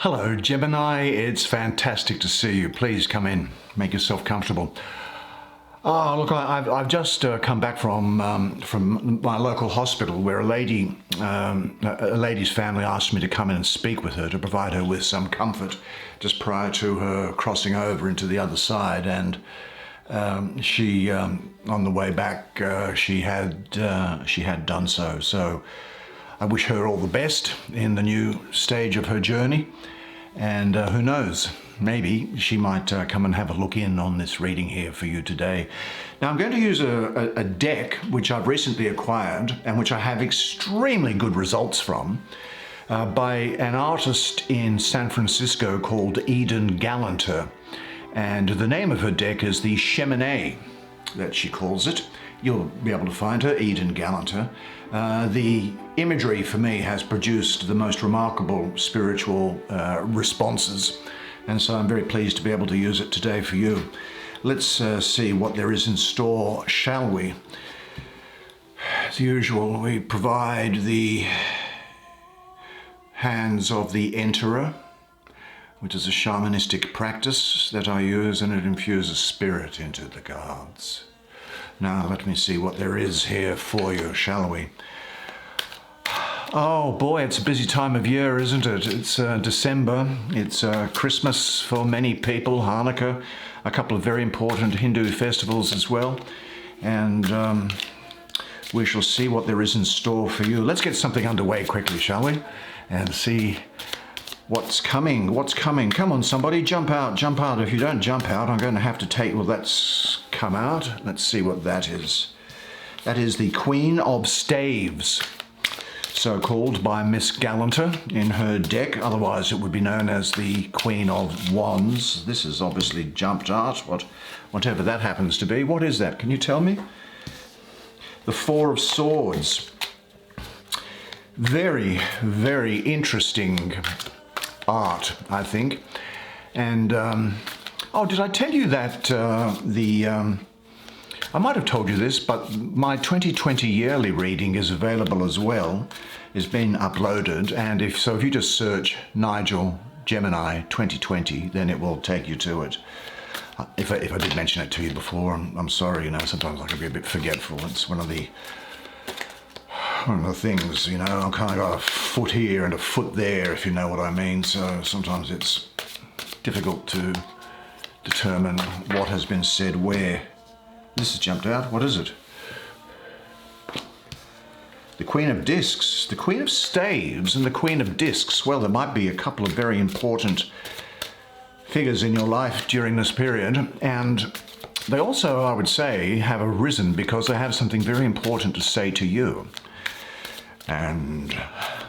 Hello, Gemini. It's fantastic to see you. Please come in. Make yourself comfortable. Oh, look, I've just come back from my local hospital where a lady's family asked me to come in and speak with her to provide her with some comfort just prior to her crossing over into the other side. And she, on the way back, she had done so. So I wish her all the best in the new stage of her journey. And who knows, maybe she might come and have a look in on this reading here for you today. Now, I'm going to use a deck which I've recently acquired and which I have extremely good results from by an artist in San Francisco called Eden Galanter. And the name of her deck is the Cheminée, that she calls it. You'll be able to find her, Eden Galanter. The imagery for me has produced the most remarkable spiritual responses, and so I'm very pleased to be able to use it today for you. Let's see what there is in store, shall we? As usual, we provide the hands of the Enterer, which is a shamanistic practice that I use, and it infuses spirit into the cards. Now, let me see what there is here for you, shall we? Oh boy, it's a busy time of year, isn't it? It's December, it's Christmas for many people, Hanukkah, a couple of very important Hindu festivals as well. And we shall see what there is in store for you. Let's get something underway quickly, shall we? And see what's coming. Come on, somebody, jump out. If you don't jump out, I'm going to have to take, well, that's come out. Let's see what that is. That is the Queen of Staves, so called by Miss Galanter in her deck. Otherwise, it would be known as the Queen of Wands. This is obviously jumped out, whatever that happens to be. What is that? Can you tell me? The Four of Swords. Very, very interesting art, I think. And oh, did I tell you that I might have told you this, but my 2020 yearly reading is available as well. It's been uploaded, and if you just search Nigel Gemini 2020, then it will take you to it. If I did mention it to you before, I'm sorry. Sometimes I can be a bit forgetful. It's one of the things, I've kind of got a foot here and a foot there, if you know what I mean. So sometimes it's difficult to determine what has been said where. This has jumped out. What is it? The Queen of Discs, the Queen of Staves and the Queen of Discs. Well, there might be a couple of very important figures in your life during this period, and they also, I would say, have arisen because they have something very important to say to you. And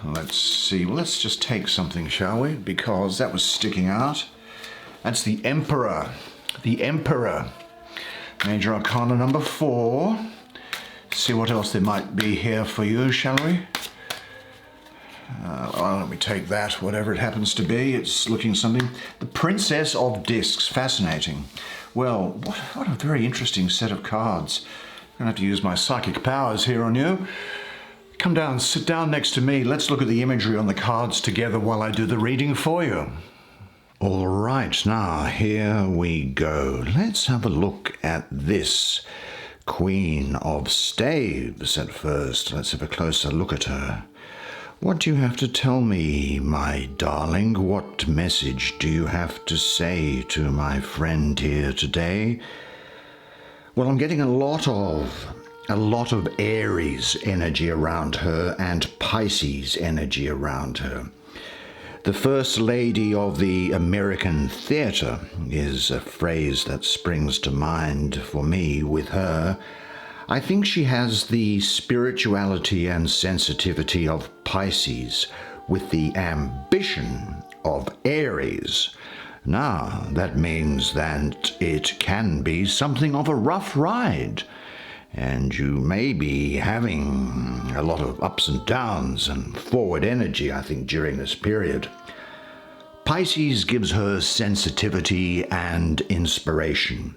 let's see, well, let's just take something, shall we? Because that was sticking out. That's the Emperor. The Emperor. Major Arcana number 4. See what else there might be here for you, shall we? Well, let me take that, whatever it happens to be. It's looking something. The Princess of Discs. Fascinating. Well, what a very interesting set of cards. I'm going to have to use my psychic powers here on you. Come down, sit down next to me. Let's look at the imagery on the cards together while I do the reading for you. All right, now here we go. Let's have a look at this Queen of Staves at first. Let's have a closer look at her. What do you have to tell me, my darling? What message do you have to say to my friend here today? Well, I'm getting a lot of Aries energy around her and Pisces energy around her. The First Lady of the American Theatre is a phrase that springs to mind for me with her. I think she has the spirituality and sensitivity of Pisces with the ambition of Aries. Now, that means that it can be something of a rough ride, and you may be having a lot of ups and downs and forward energy, I think, during this period. Pisces gives her sensitivity and inspiration,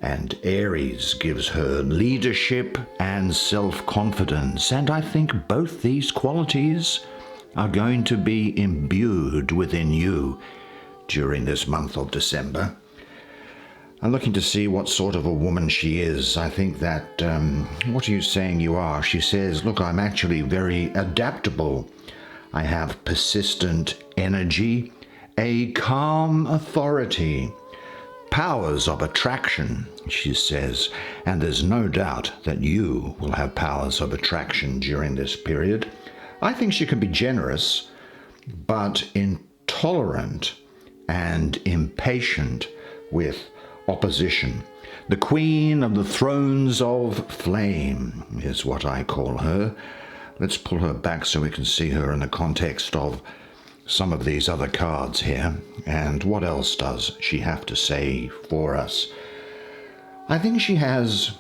and Aries gives her leadership and self-confidence, and I think both these qualities are going to be imbued within you during this month of December. I'm looking to see what sort of a woman she is. I think that, what are you saying you are? She says, look, I'm actually very adaptable. I have persistent energy, a calm authority, powers of attraction, she says, and there's no doubt that you will have powers of attraction during this period. I think she can be generous, but intolerant and impatient with opposition. The Queen of the Thrones of Flame is what I call her. Let's pull her back so we can see her in the context of some of these other cards here. And what else does she have to say for us? I think she has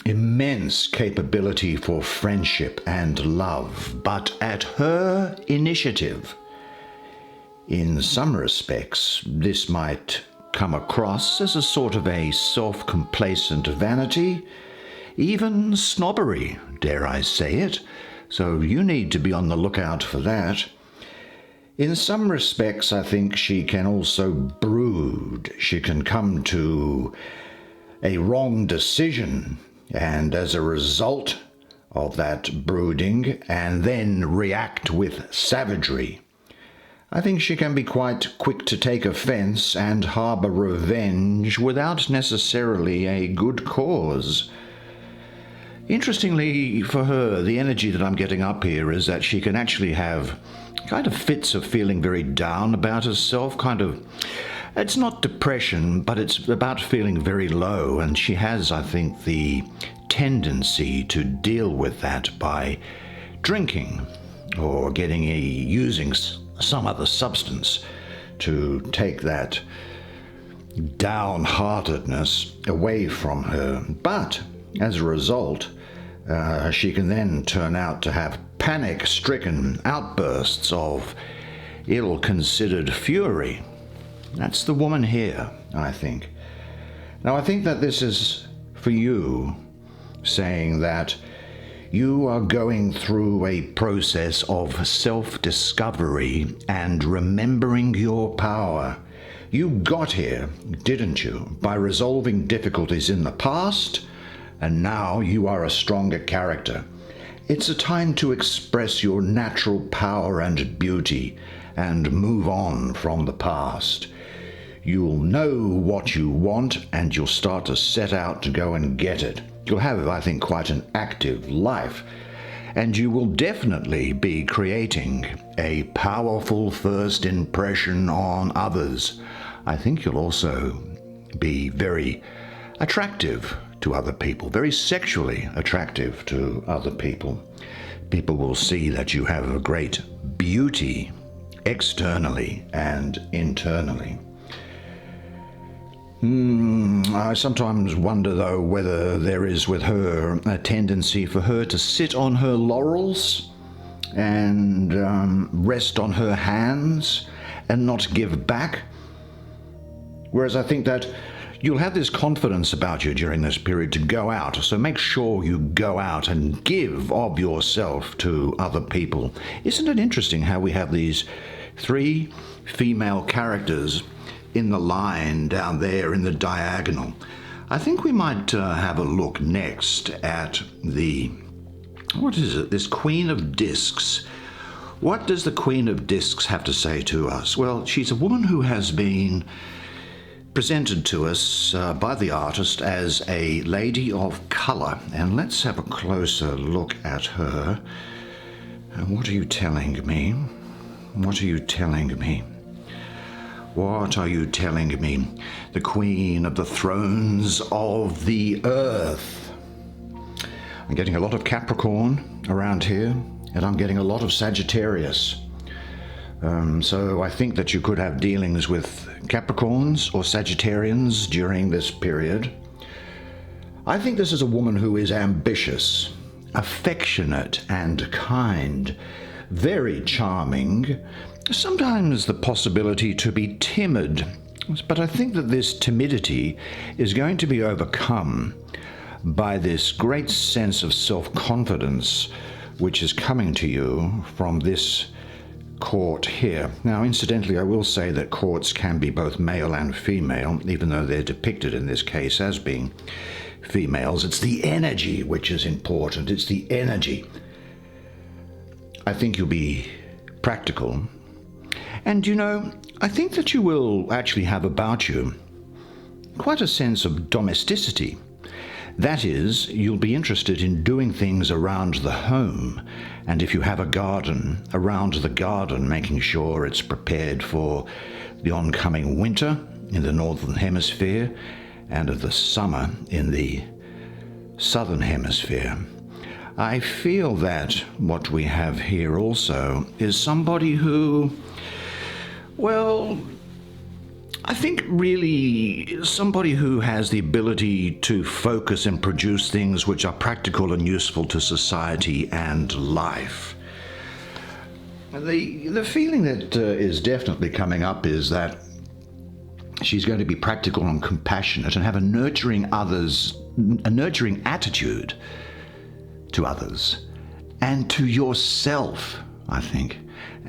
immense capability for friendship and love, but at her initiative. In some respects, this might come across as a sort of a self-complacent vanity, even snobbery, dare I say it, so you need to be on the lookout for that. In some respects, I think she can also brood. She can come to a wrong decision, and as a result of that brooding, and then react with savagery. I think she can be quite quick to take offense and harbor revenge without necessarily a good cause. Interestingly for her, the energy that I'm getting up here is that she can actually have kind of fits of feeling very down about herself, it's not depression, but it's about feeling very low, and she has, I think, the tendency to deal with that by drinking or using some other substance to take that downheartedness away from her. But as a result, she can then turn out to have panic-stricken outbursts of ill-considered fury. That's the woman here, I think. Now, I think that this is for you, saying that you are going through a process of self-discovery and remembering your power. You got here, didn't you, by resolving difficulties in the past, and now you are a stronger character. It's a time to express your natural power and beauty and move on from the past. You'll know what you want, and you'll start to set out to go and get it. You'll have, I think, quite an active life, and you will definitely be creating a powerful first impression on others. I think you'll also be very attractive to other people, very sexually attractive to other people. People will see that you have a great beauty externally and internally. I sometimes wonder, though, whether there is with her a tendency for her to sit on her laurels and rest on her hands and not give back. Whereas I think that you'll have this confidence about you during this period to go out. So make sure you go out and give of yourself to other people. Isn't it interesting how we have these three female characters in the line down there in the diagonal? I think we might have a look next at this Queen of Discs. What does the Queen of Discs have to say to us? Well, she's a woman who has been presented to us by the artist as a lady of color. And let's have a closer look at her. What are you telling me? What are you telling me? What are you telling me? The Queen of the Thrones of the Earth. I'm getting a lot of Capricorn around here, and I'm getting a lot of Sagittarius. So I think that you could have dealings with Capricorns or Sagittarians during this period. I think this is a woman who is ambitious, affectionate and kind, very charming, sometimes the possibility to be timid, but I think that this timidity is going to be overcome by this great sense of self-confidence which is coming to you from this court here. Now, incidentally, I will say that courts can be both male and female, even though they're depicted in this case as being females. It's the energy which is important. It's the energy. I think you'll be practical. And, I think that you will actually have about you quite a sense of domesticity. That is, you'll be interested in doing things around the home, and if you have a garden, around the garden, making sure it's prepared for the oncoming winter in the northern hemisphere and of the summer in the southern hemisphere. I feel that what we have here also is somebody who, I think really somebody who has the ability to focus and produce things which are practical and useful to society and life. The feeling that is definitely coming up is that she's going to be practical and compassionate and have a nurturing attitude to others and to yourself, I think.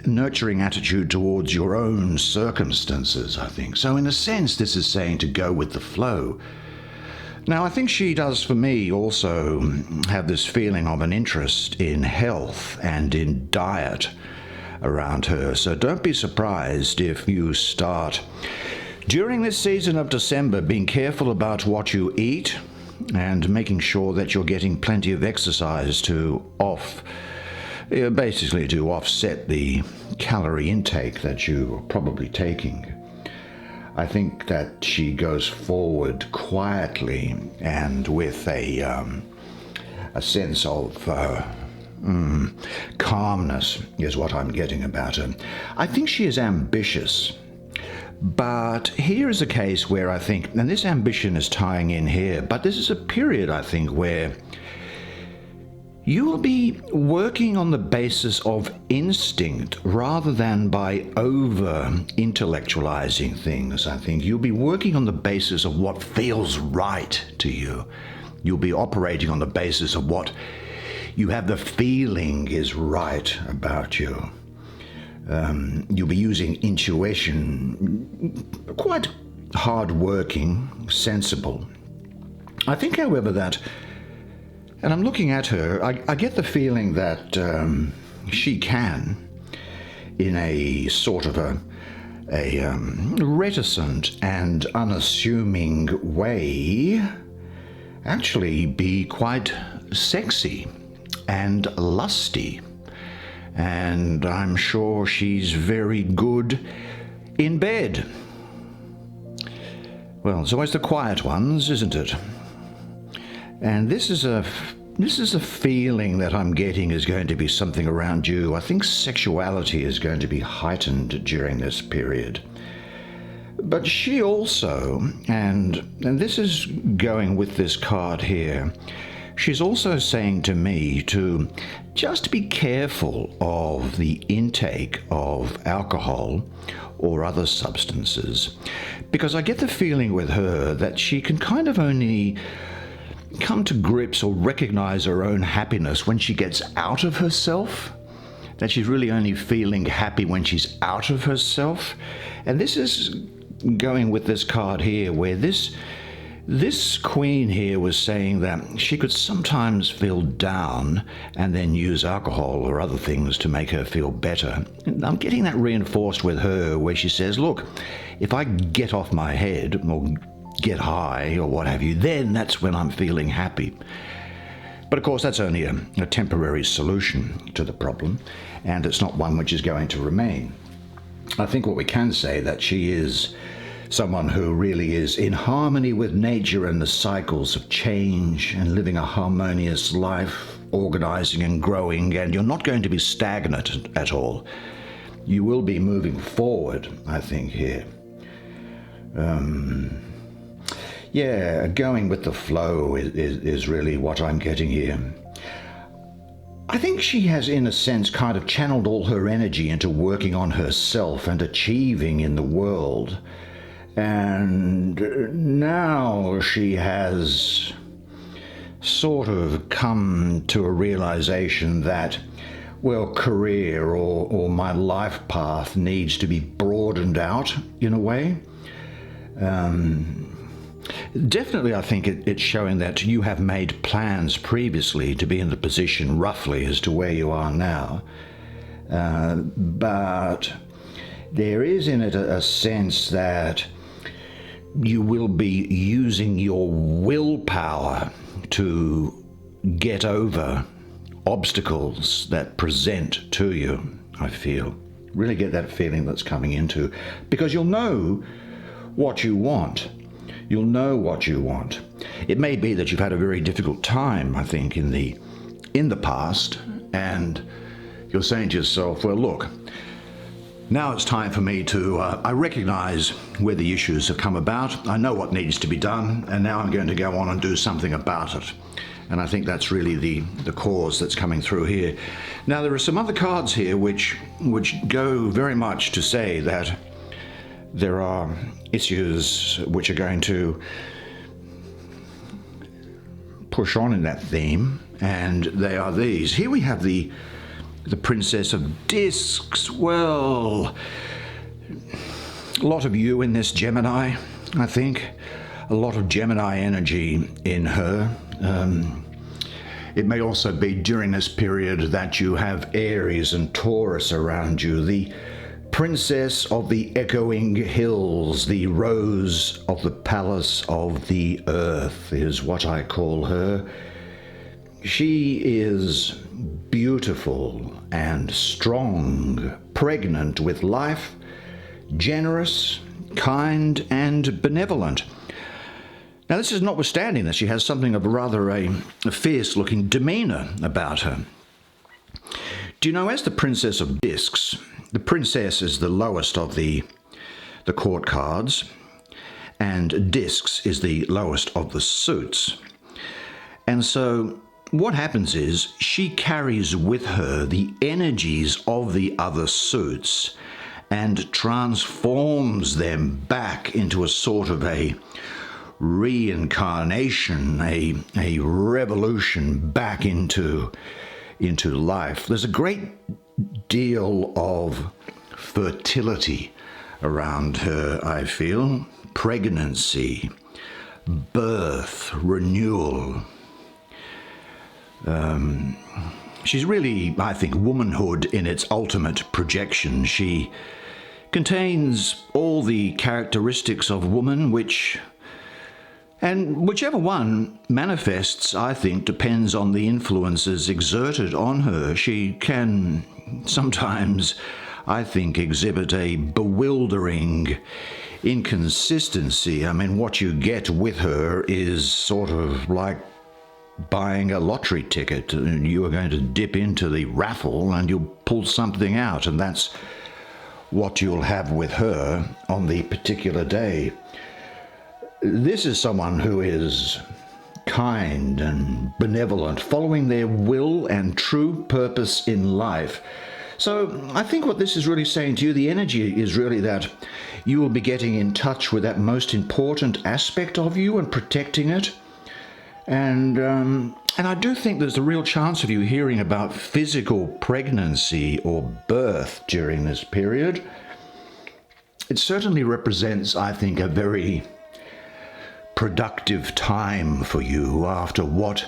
Nurturing attitude towards your own circumstances, I think. So in a sense, this is saying to go with the flow. Now, I think she does, for me, also have this feeling of an interest in health and in diet around her. So don't be surprised if you start, during this season of December, being careful about what you eat and making sure that you're getting plenty of exercise to basically to offset the calorie intake that you're probably taking. I think that she goes forward quietly and with a sense of calmness is what I'm getting about her. I think she is ambitious, but here is a case where I think, and this ambition is tying in here, but this is a period, I think, where you will be working on the basis of instinct rather than by over-intellectualizing things, I think. You'll be working on the basis of what feels right to you. You'll be operating on the basis of what you have the feeling is right about you. You'll be using intuition, quite hard-working, sensible. I think, however, that, and I'm looking at her, I get the feeling that she can, in a sort of a reticent and unassuming way, actually be quite sexy and lusty. And I'm sure she's very good in bed. Well, it's always the quiet ones, isn't it? And this is a feeling that I'm getting is going to be something around you. I think sexuality is going to be heightened during this period. But she also, and this is going with this card here, she's also saying to me to just be careful of the intake of alcohol or other substances, because I get the feeling with her that she can kind of only come to grips or recognize her own happiness when she gets out of herself, that she's really only feeling happy when she's out of herself. And this is going with this card here, where this queen here was saying that she could sometimes feel down and then use alcohol or other things to make her feel better. And I'm getting that reinforced with her, where she says, look, if I get off my head or get high or what have you, then that's when I'm feeling happy. But of course, that's only a temporary solution to the problem, and it's not one which is going to remain. I think what we can say that she is someone who really is in harmony with nature and the cycles of change and living a harmonious life, organizing and growing, and you're not going to be stagnant at all. You will be moving forward, I think, here. Going with the flow is really what I'm getting here. I think she has, in a sense, kind of channeled all her energy into working on herself and achieving in the world. And now she has sort of come to a realization that, well, career or my life path needs to be broadened out in a way. Definitely, I think it's showing that you have made plans previously to be in the position roughly as to where you are now. But there is in it a sense that you will be using your willpower to get over obstacles that present to you, I feel. Really get that feeling that's coming into, because you'll know what you want. You'll know what you want. It may be that you've had a very difficult time, I think, in the past, and you're saying to yourself, well, look, now it's time for me to, I recognize where the issues have come about, I know what needs to be done, and now I'm going to go on and do something about it. And I think that's really the cause that's coming through here. Now, there are some other cards here which go very much to say that there are issues which are going to push on in that theme, and they are these. Here we have the Princess of Discs. Well, a lot of you in this Gemini, I think. A lot of Gemini energy in her. It may also be during this period that you have Aries and Taurus around you. The Princess of the Echoing Hills, the Rose of the Palace of the Earth is what I call her. She is beautiful and strong, pregnant with life, generous, kind, and benevolent. Now, this is notwithstanding that she has something of rather a fierce-looking demeanour about her. Do you know, as the Princess of Discs, the Princess is the lowest of the court cards, and Discs is the lowest of the suits. And so what happens is she carries with her the energies of the other suits and transforms them back into a sort of a reincarnation, a revolution back into life. There's a great deal of fertility around her, I feel. Pregnancy, birth, renewal. She's really, I think, womanhood in its ultimate projection. She contains all the characteristics of woman, and whichever one manifests, I think, depends on the influences exerted on her. She can sometimes, I think, exhibit a bewildering inconsistency. I mean, what you get with her is sort of like buying a lottery ticket. You are going to dip into the raffle and you'll pull something out, and that's what you'll have with her on the particular day. This is someone who is kind and benevolent, following their will and true purpose in life. So I think what this is really saying to you, the energy is really that you will be getting in touch with that most important aspect of you and protecting it. And I do think there's a real chance of you hearing about physical pregnancy or birth during this period. It certainly represents, I think, a very productive time for you after what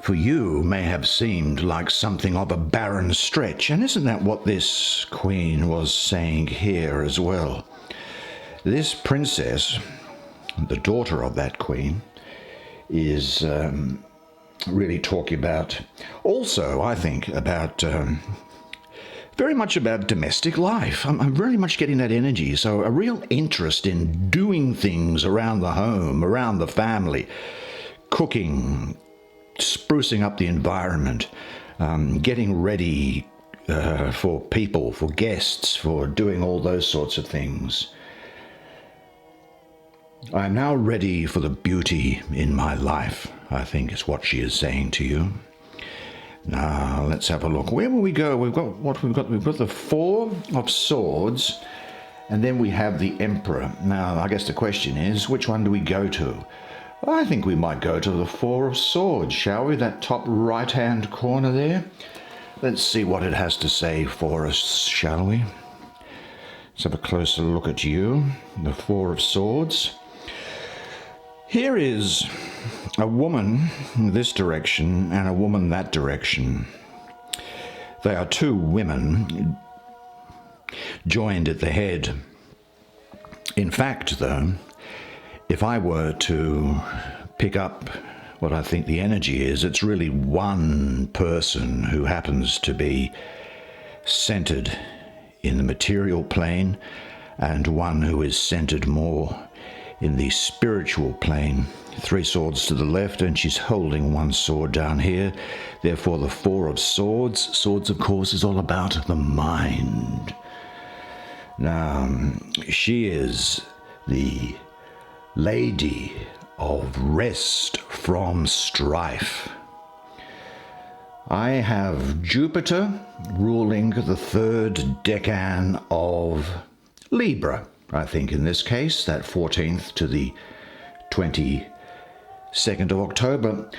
for you may have seemed like something of a barren stretch. And isn't that what this queen was saying here as well? This princess, the daughter of that queen, is really talking about, also, I think, about very much about domestic life. I'm very much getting that energy. So a real interest in doing things around the home, around the family, cooking, sprucing up the environment, getting ready for people, for guests, for doing all those sorts of things. I'm now ready for the beauty in my life, I think is what she is saying to you. Now, let's have a look. Where will we go? We've got the Four of Swords, and then we have the Emperor. Now, I guess the question is, which one do we go to? I think we might go to the Four of Swords, shall we? That top right-hand corner there. Let's see what it has to say for us, shall we? Let's have a closer look at you, the Four of Swords. Here is a woman this direction and a woman that direction. They are two women joined at the head. In fact, though, if I were to pick up what I think the energy is, it's really one person who happens to be centered in the material plane and one who is centered more in the spiritual plane. Three swords to the left, and she's holding one sword down here. Therefore, the Four of Swords. Swords, of course, is all about the mind. Now, she is the lady of rest from strife. I have Jupiter ruling the third decan of Libra, I think in this case, that 14th to the 22nd of October.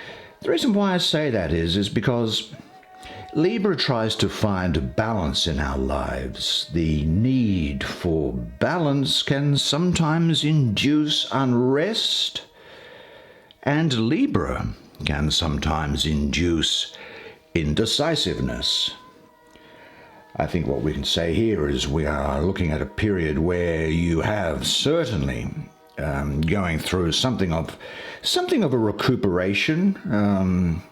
The reason why I say that is because Libra tries to find a balance in our lives. The need for balance can sometimes induce unrest, and Libra can sometimes induce indecisiveness. I think what we can say here is we are looking at a period where you have certainly going through something of a recuperation.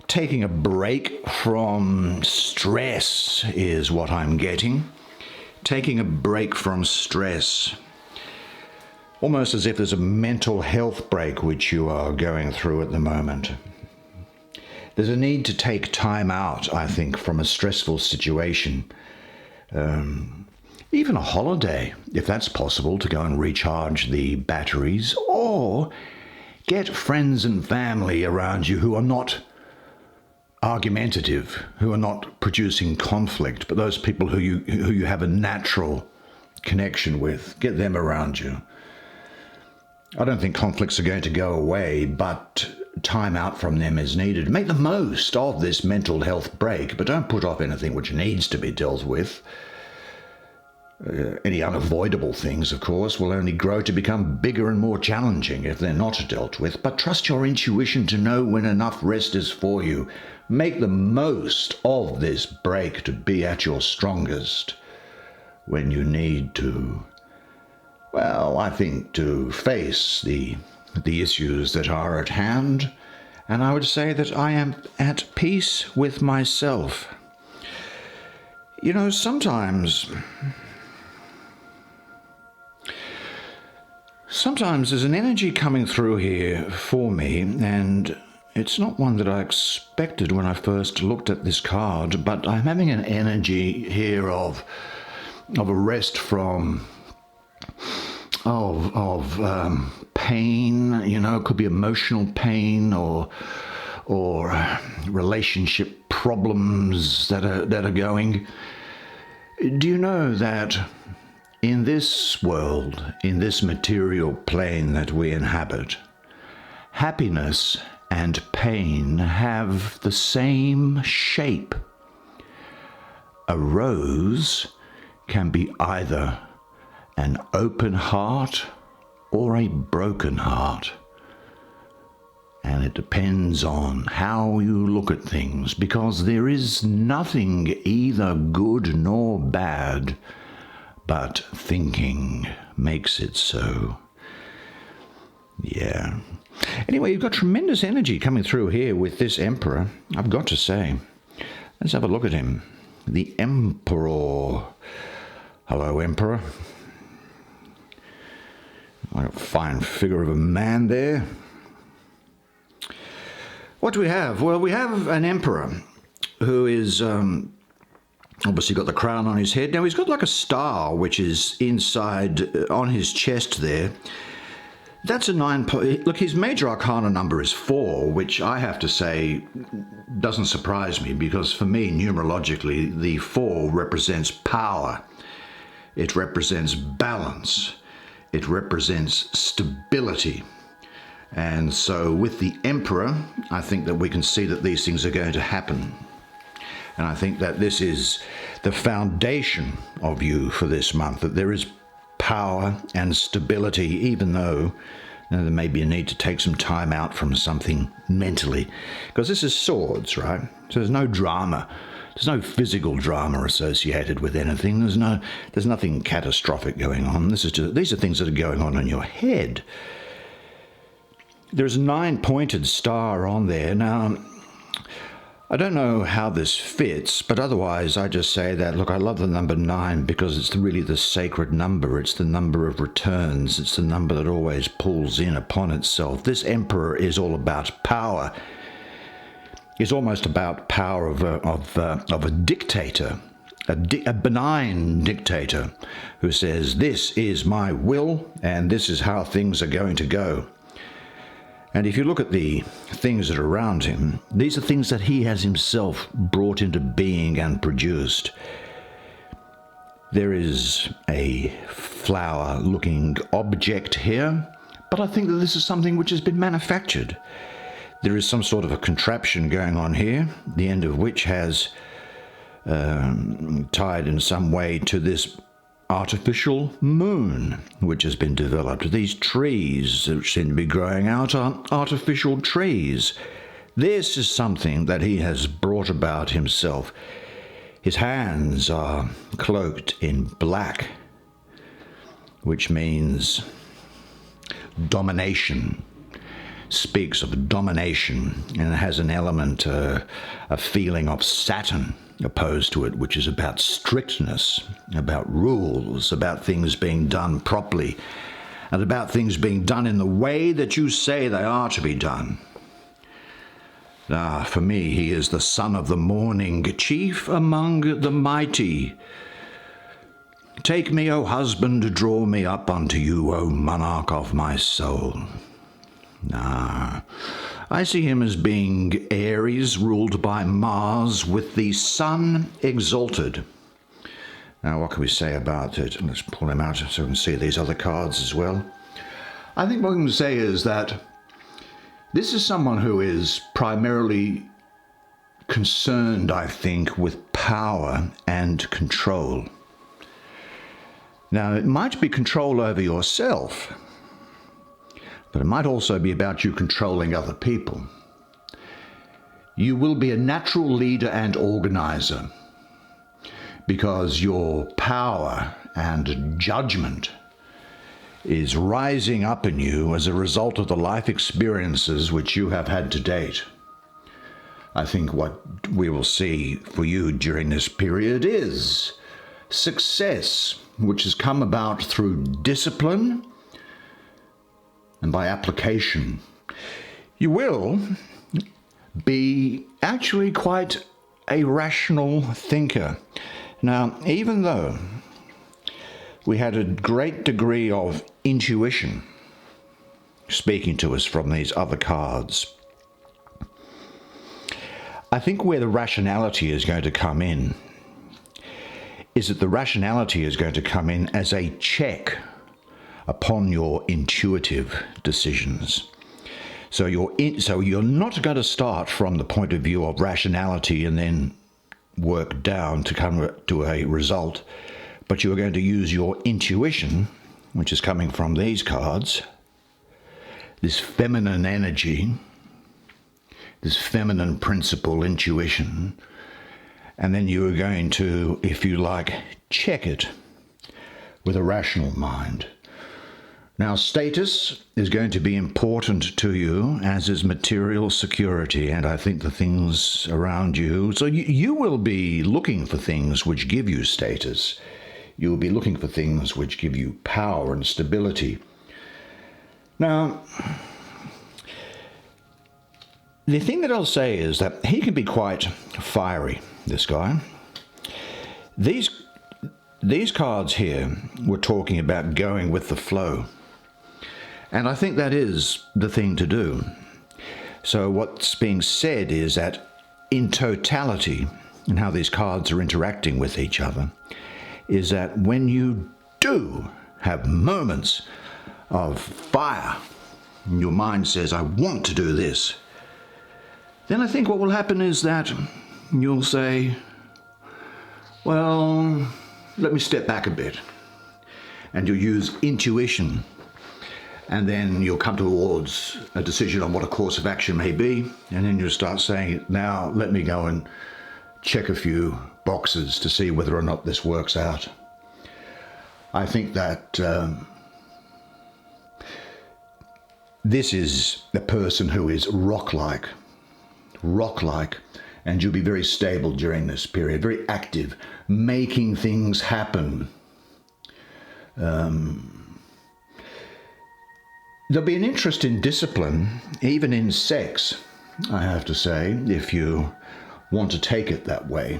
Taking a break from stress is what I'm getting. Taking a break from stress. Almost as if there's a mental health break which you are going through at the moment. There's a need to take time out, I think, from a stressful situation. Even a holiday, if that's possible, to go and recharge the batteries, or get friends and family around you who are not argumentative, who are not producing conflict, but those people who you have a natural connection with. Get them around you. I don't think conflicts are going to go away, but time out from them is needed. Make the most of this mental health break, but don't put off anything which needs to be dealt with. Any unavoidable things, of course, will only grow to become bigger and more challenging if they're not dealt with, but trust your intuition to know when enough rest is for you. Make the most of this break to be at your strongest when you need to, well, I think to face the issues that are at hand, and I would say that I am at peace with myself. You know, sometimes there's an energy coming through here for me, and it's not one that I expected when I first looked at this card, but I'm having an energy here of a rest from pain. You know, it could be emotional pain or relationship problems that are going. Do you know that in this world, in this material plane that we inhabit, happiness and pain have the same shape? A rose can be either an open heart or a broken heart. And it depends on how you look at things, because there is nothing either good nor bad, but thinking makes it so. Yeah. Anyway, you've got tremendous energy coming through here with this Emperor, I've got to say. Let's have a look at him. The Emperor. Hello, Emperor. A fine figure of a man there. What do we have? Well, we have an emperor who is obviously got the crown on his head. Now, he's got like a star, which is inside on his chest there. That's a 9. Look, his major arcana number is 4, which I have to say doesn't surprise me, because for me, numerologically, the 4 represents power. It represents balance. It represents stability. And so with the Emperor, I think that we can see that these things are going to happen. And I think that this is the foundation of you for this month, that there is power and stability, even though there may be a need to take some time out from something mentally. Because this is swords, right? So there's no drama. There's no physical drama associated with anything. There's nothing catastrophic going on. These are things that are going on in your head. There's a 9-pointed star on there. Now, I don't know how this fits, but otherwise I just say that, look, I love the number 9 because it's really the sacred number. It's the number of returns. It's the number that always pulls in upon itself. This Emperor is all about power. It's almost about power of a dictator, a benign dictator who says, this is my will and this is how things are going to go. And if you look at the things that are around him, these are things that he has himself brought into being and produced. There is a flower-looking object here, but I think that this is something which has been manufactured. There is some sort of a contraption going on here, the end of which has tied in some way to this artificial moon which has been developed. These trees which seem to be growing out are artificial trees. This is something that he has brought about himself. His hands are cloaked in black, which means domination. Speaks of domination, and it has an element, a feeling of Saturn opposed to it, which is about strictness, about rules, about things being done properly, and about things being done in the way that you say they are to be done. For me, he is the son of the morning, chief among the mighty. Take me, O husband, draw me up unto you, O monarch of my soul. I see him as being Aries, ruled by Mars, with the sun exalted. Now, what can we say about it? Let's pull him out so we can see these other cards as well. I think what we can say is that this is someone who is primarily concerned, I think, with power and control. Now, it might be control over yourself, but it might also be about you controlling other people. You will be a natural leader and organizer because your power and judgment is rising up in you as a result of the life experiences which you have had to date. I think what we will see for you during this period is success, which has come about through discipline and by application. You will be actually quite a rational thinker. Now, even though we had a great degree of intuition speaking to us from these other cards, I think where the rationality is going to come in is that the rationality is going to come in as a check upon your intuitive decisions. So you're not going to start from the point of view of rationality and then work down to come to a result, but you are going to use your intuition, which is coming from these cards, this feminine energy, this feminine principle, intuition, and then you are going to, if you like, check it with a rational mind. Now, status is going to be important to you, as is material security, and I think the things around you. So you will be looking for things which give you status. You will be looking for things which give you power and stability. Now, the thing that I'll say is that he can be quite fiery, this guy. These cards here were talking about going with the flow. And I think that is the thing to do. So what's being said is that in totality, and how these cards are interacting with each other, is that when you do have moments of fire, and your mind says, I want to do this, then I think what will happen is that you'll say, well, let me step back a bit. And you'll use intuition. And then you'll come towards a decision on what a course of action may be. And then you'll start saying, now let me go and check a few boxes to see whether or not this works out. I think that this is a person who is rock-like, and you'll be very stable during this period, very active, making things happen. There'll be an interest in discipline, even in sex, I have to say, if you want to take it that way.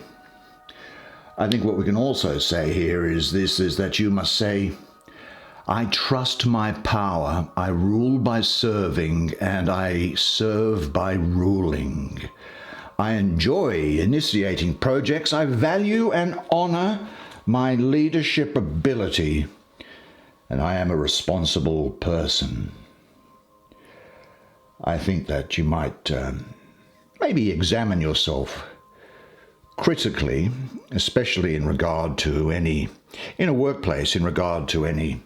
I think what we can also say here is that you must say, I trust my power, I rule by serving, and I serve by ruling. I enjoy initiating projects. I value and honor my leadership ability, and I am a responsible person. I think that you might maybe examine yourself critically, especially in regard to in a workplace, in regard to any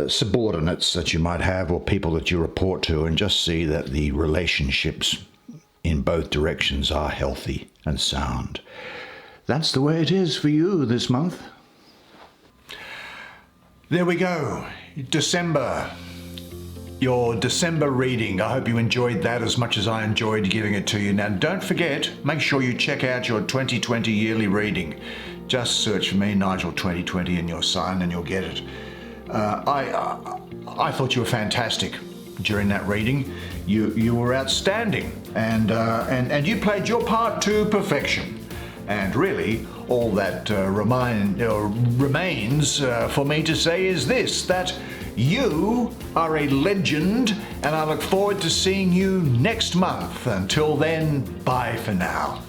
subordinates that you might have or people that you report to, and just see that the relationships in both directions are healthy and sound. That's the way it is for you this month. There we go. December. Your December reading. I hope you enjoyed that as much as I enjoyed giving it to you. Now, don't forget, make sure you check out your 2020 yearly reading. Just search for me, Nigel 2020, in your sign, and you'll get it. I thought you were fantastic during that reading. You were outstanding, and you played your part to perfection. And really, all that remains for me to say is this, that you are a legend, and I look forward to seeing you next month. Until then, bye for now.